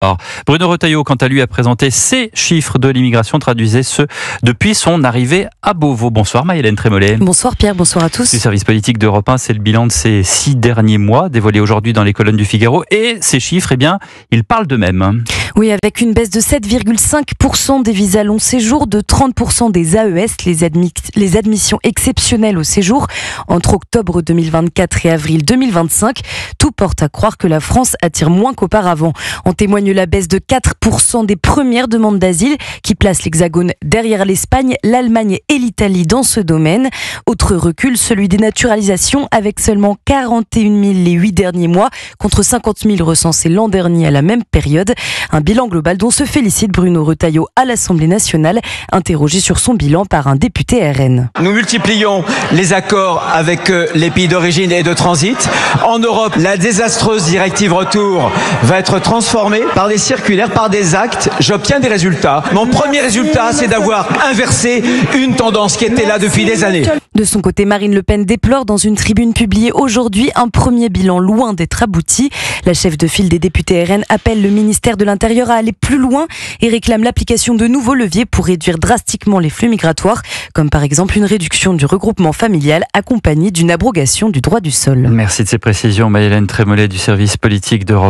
Alors, Bruno Retailleau, quant à lui, a présenté ses chiffres de l'immigration, traduisait ceux depuis son arrivée à Beauvau. Bonsoir Maëlène Trémollet. Bonsoir Pierre, bonsoir à tous. Du service politique d'Europe 1, c'est le bilan de ces 6 derniers mois, dévoilé aujourd'hui dans les colonnes du Figaro. Et ces chiffres, eh bien, ils parlent d'eux-mêmes. Oui, avec une baisse de 7,5% des visas long séjour, de 30% des AES, les admissions exceptionnelles au séjour, entre octobre 2024 et avril 2025, tout porte à croire que la France attire moins qu'auparavant. En témoigne la baisse de 4% des premières demandes d'asile qui place l'Hexagone derrière l'Espagne, l'Allemagne et l'Italie dans ce domaine. Autre recul, celui des naturalisations avec seulement 41 000 les 8 derniers mois contre 50 000 recensés l'an dernier à la même période. Un bilan global dont se félicite Bruno Retailleau à l'Assemblée nationale, interrogé sur son bilan par un député RN. Nous multiplions les accords avec les pays d'origine et de transit. En Europe, la désastreuse directive retour va être transformée par des circulaires, par des actes. J'obtiens des résultats. Mon premier résultat, c'est d'avoir inversé une tendance qui était là depuis des années. De son côté, Marine Le Pen déplore dans une tribune publiée aujourd'hui un premier bilan loin d'être abouti. La chef de file des députés RN appelle le ministère de l'Intérieur à aller plus loin et réclame l'application de nouveaux leviers pour réduire drastiquement les flux migratoires, comme par exemple une réduction du regroupement familial accompagnée d'une abrogation du droit du sol. Merci de ces précisions, Maëlène Trémollet du service politique d'Europe.